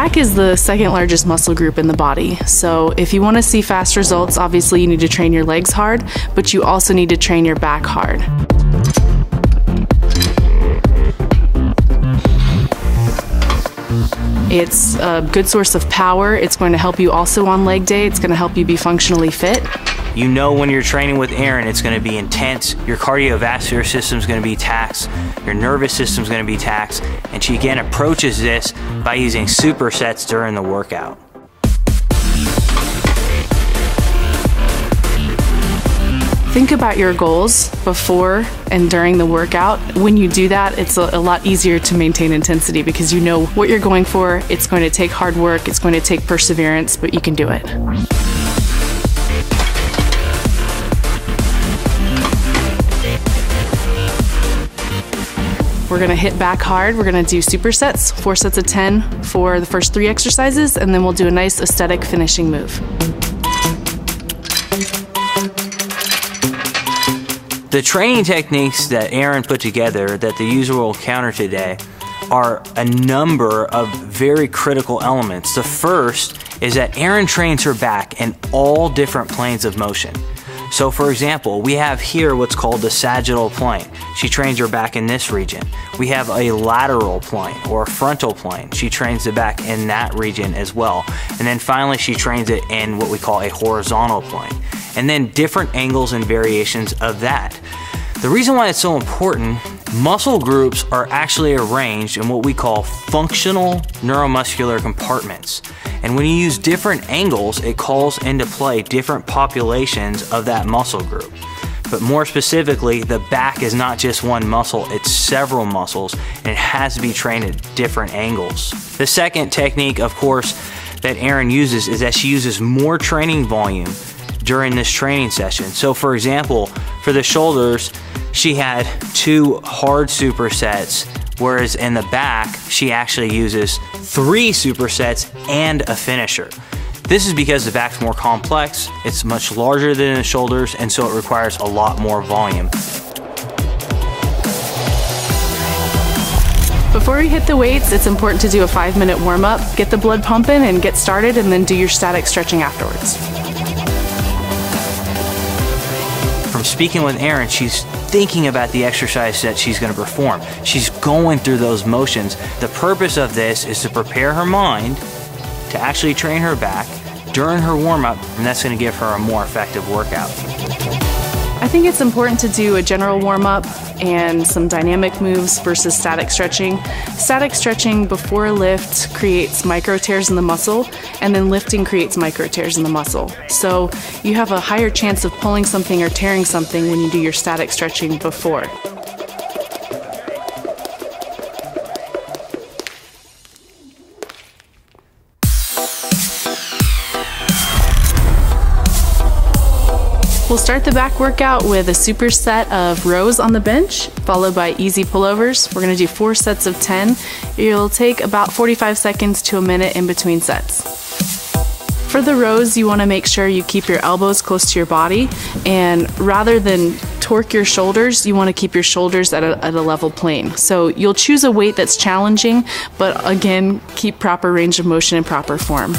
Back is the second largest muscle group in the body. So if you want to see fast results, obviously you need to train your legs hard, but you also need to train your back hard. It's a good source of power. It's going to help you also on leg day. It's going to help you be functionally fit. You know when you're training with Erin, it's going to be intense. Your cardiovascular system is going to be taxed. Your nervous system is going to be taxed. And she again approaches this by using supersets during the workout. Think about your goals before and during the workout. When you do that, it's a lot easier to maintain intensity because you know what you're going for. It's going to take hard work, it's going to take perseverance, but you can do it. We're going to hit back hard. We're going to do supersets, 4 sets of 10 for the first 3 exercises, and then we'll do a nice aesthetic finishing move. The training techniques that Erin put together that the user will encounter today are a number of very critical elements. The first is that Erin trains her back in all different planes of motion. So for example, we have here what's called the sagittal plane. She trains her back in this region. We have a lateral plane or a frontal plane. She trains the back in that region as well. And then finally she trains it in what we call a horizontal plane. And then different angles and variations of that. The reason why it's so important, muscle groups are actually arranged in what we call functional neuromuscular compartments. And when you use different angles, it calls into play different populations of that muscle group. But more specifically, the back is not just one muscle, it's several muscles, and it has to be trained at different angles. The second technique, of course, that Erin uses is that she uses more training volume during this training session. So for example, for the shoulders, she had 2 hard supersets, whereas in the back, she actually uses 3 supersets and a finisher. This is because the back's more complex, it's much larger than the shoulders, and so it requires a lot more volume. Before we hit the weights, it's important to do a 5-minute warm-up, get the blood pumping and get started, and then do your static stretching afterwards. From speaking with Erin, she's thinking about the exercise that she's going to perform. She's going through those motions. The purpose of this is to prepare her mind to actually train her back during her warm-up, and that's going to give her a more effective workout. I think it's important to do a general warm-up and some dynamic moves versus static stretching. Static stretching before a lift creates micro tears in the muscle, and then lifting creates micro tears in the muscle. So you have a higher chance of pulling something or tearing something when you do your static stretching before. We'll start the back workout with a superset of rows on the bench, followed by easy pullovers. We're going to do 4 sets of 10. It'll take about 45 seconds to a minute in between sets. For the rows, you want to make sure you keep your elbows close to your body, and rather than torque your shoulders, you want to keep your shoulders at a level plane. So you'll choose a weight that's challenging, but again, keep proper range of motion and proper form.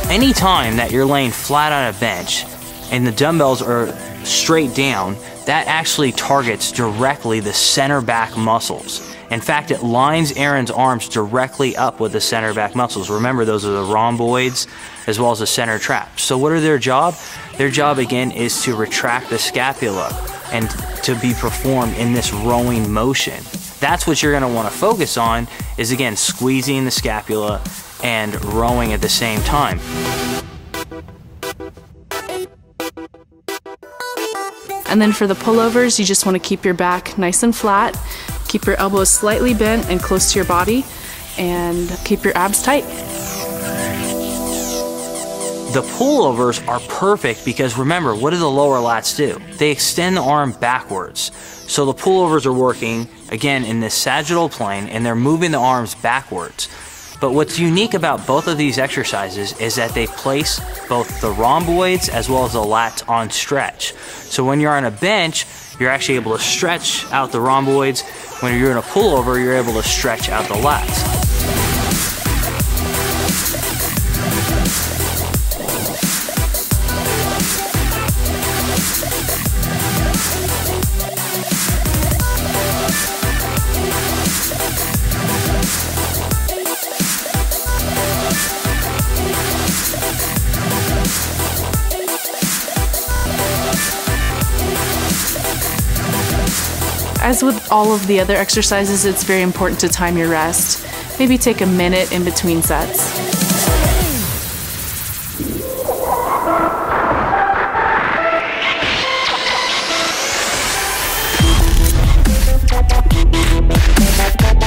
Anytime that you're laying flat on a bench and the dumbbells are straight down, that actually targets directly the center back muscles. In fact, it lines Erin's arms directly up with the center back muscles. Remember, those are the rhomboids as well as the center traps. So what are their job? Their job, again, is to retract the scapula and to be performed in this rowing motion. That's what you're going to want to focus on, is again, squeezing the scapula and rowing at the same time. And then for the pullovers, you just want to keep your back nice and flat, keep your elbows slightly bent and close to your body, and keep your abs tight. The pullovers are perfect because remember, what do the lower lats do? They extend the arm backwards. So the pullovers are working, again, in this sagittal plane, and they're moving the arms backwards. But what's unique about both of these exercises is that they place both the rhomboids as well as the lats on stretch. So when you're on a bench, you're actually able to stretch out the rhomboids. When you're in a pullover, you're able to stretch out the lats. As with all of the other exercises, it's very important to time your rest. Maybe take a minute in between sets.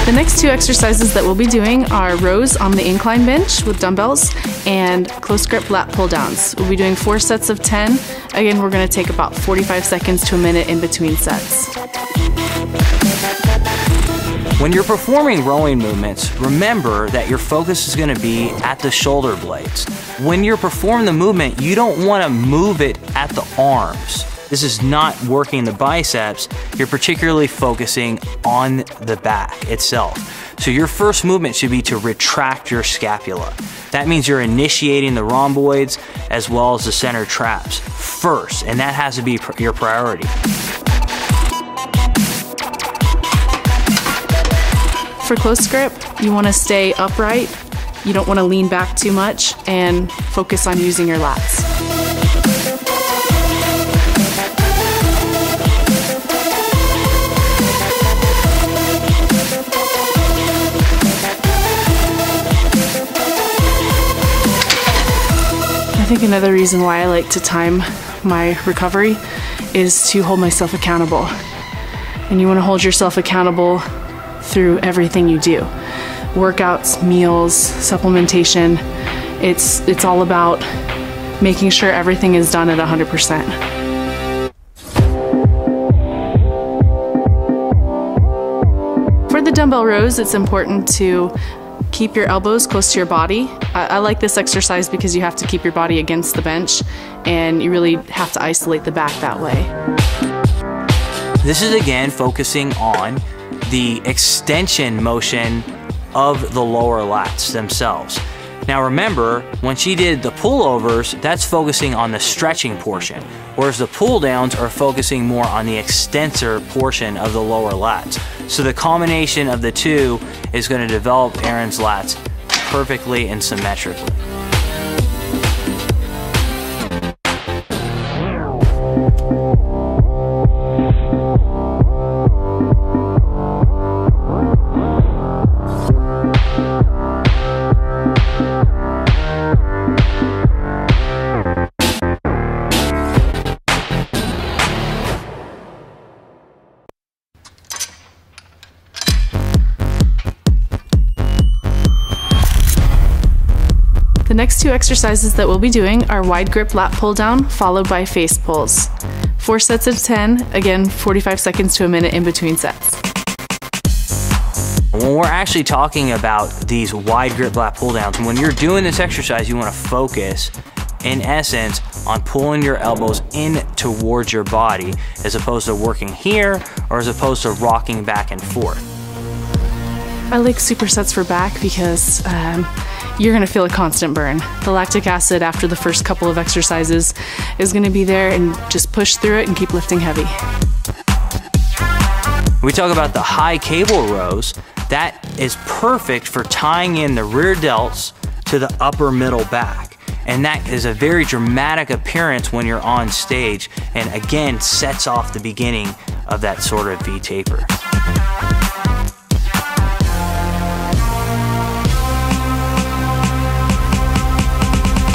The next two exercises that we'll be doing are rows on the incline bench with dumbbells and close grip lat pull downs. We'll be doing 4 sets of 10. Again, we're going to take about 45 seconds to a minute in between sets. When you're performing rowing movements, remember that your focus is going to be at the shoulder blades. When you're performing the movement, you don't want to move it at the arms. This is not working the biceps. You're particularly focusing on the back itself. So your first movement should be to retract your scapula. That means you're initiating the rhomboids as well as the center traps first, and that has to be your priority. For close grip, you want to stay upright. You don't want to lean back too much and focus on using your lats. I think another reason why I like to time my recovery is to hold myself accountable. And you want to hold yourself accountable through everything you do. Workouts, meals, supplementation. It's all about making sure everything is done at 100%. For the dumbbell rows, it's important to keep your elbows close to your body. I like this exercise because you have to keep your body against the bench and you really have to isolate the back that way. This is again focusing on the extension motion of the lower lats themselves. Now remember, when she did the pullovers, that's focusing on the stretching portion, whereas the pull downs are focusing more on the extensor portion of the lower lats. So the combination of the two is going to develop Erin's lats perfectly and symmetrically. The next two exercises that we'll be doing are wide grip lat pull down followed by face pulls. 4 sets of 10, again 45 seconds to a minute in between sets. When we're actually talking about these wide grip lat pull downs, when you're doing this exercise, you want to focus in essence on pulling your elbows in towards your body as opposed to working here or as opposed to rocking back and forth. I like supersets for back because you're going to feel a constant burn. The lactic acid after the first couple of exercises is going to be there, and just push through it and keep lifting heavy. We talk about the high cable rows. That is perfect for tying in the rear delts to the upper middle back. And that is a very dramatic appearance when you're on stage, and again sets off the beginning of that sort of V taper.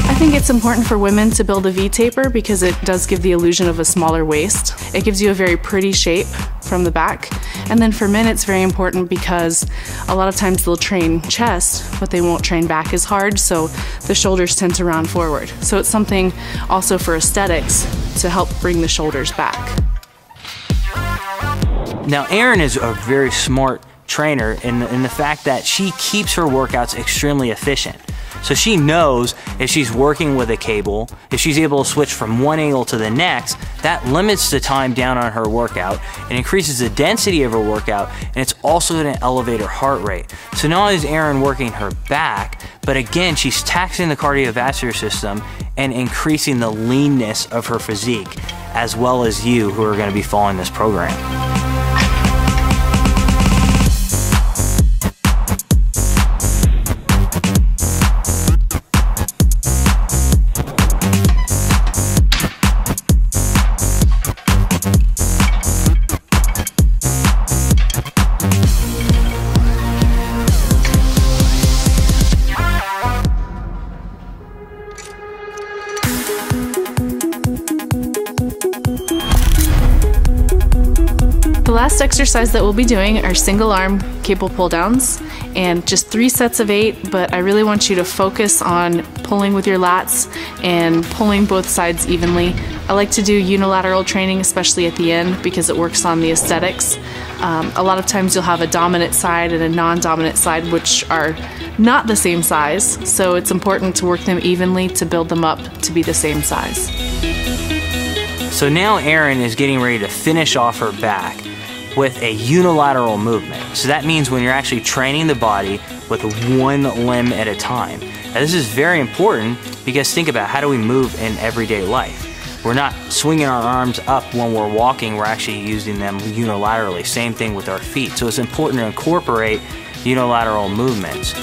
I think it's important for women to build a V-taper because it does give the illusion of a smaller waist. It gives you a very pretty shape from the back. And then for men, it's very important because a lot of times they'll train chest, but they won't train back as hard, so the shoulders tend to round forward. So it's something also for aesthetics to help bring the shoulders back. Now, Erin is a very smart trainer in the fact that she keeps her workouts extremely efficient. So she knows if she's working with a cable, if she's able to switch from one angle to the next, that limits the time down on her workout and increases the density of her workout, and it's also going to elevate her heart rate. So not only is Erin working her back, but again, she's taxing the cardiovascular system and increasing the leanness of her physique, as well as you who are going to be following this program. last exercise that we'll be doing are single arm cable pull downs, and just 3 sets of 8, but I really want you to focus on pulling with your lats and pulling both sides evenly. I like to do unilateral training, especially at the end, because it works on the aesthetics. A lot of times you'll have a dominant side and a non-dominant side, which are not the same size, so it's important to work them evenly to build them up to be the same size. So now Erin is getting ready to finish off her back with a unilateral movement. So that means when you're actually training the body with one limb at a time. Now this is very important because think about how do we move in everyday life? We're not swinging our arms up when we're walking, we're actually using them unilaterally. Same thing with our feet. So it's important to incorporate unilateral movements.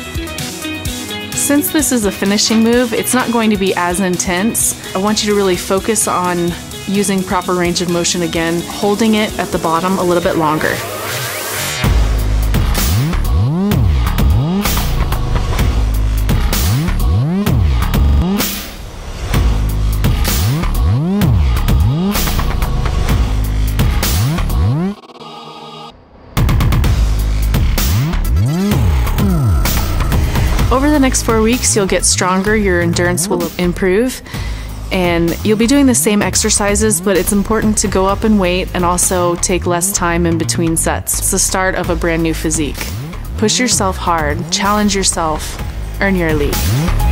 Since this is a finishing move, it's not going to be as intense. I want you to really focus on using proper range of motion again, holding it at the bottom a little bit longer. Over the next 4 weeks, you'll get stronger, your endurance will improve, and you'll be doing the same exercises, but it's important to go up in weight and also take less time in between sets. It's the start of a brand new physique. Push yourself hard, challenge yourself, earn your elite.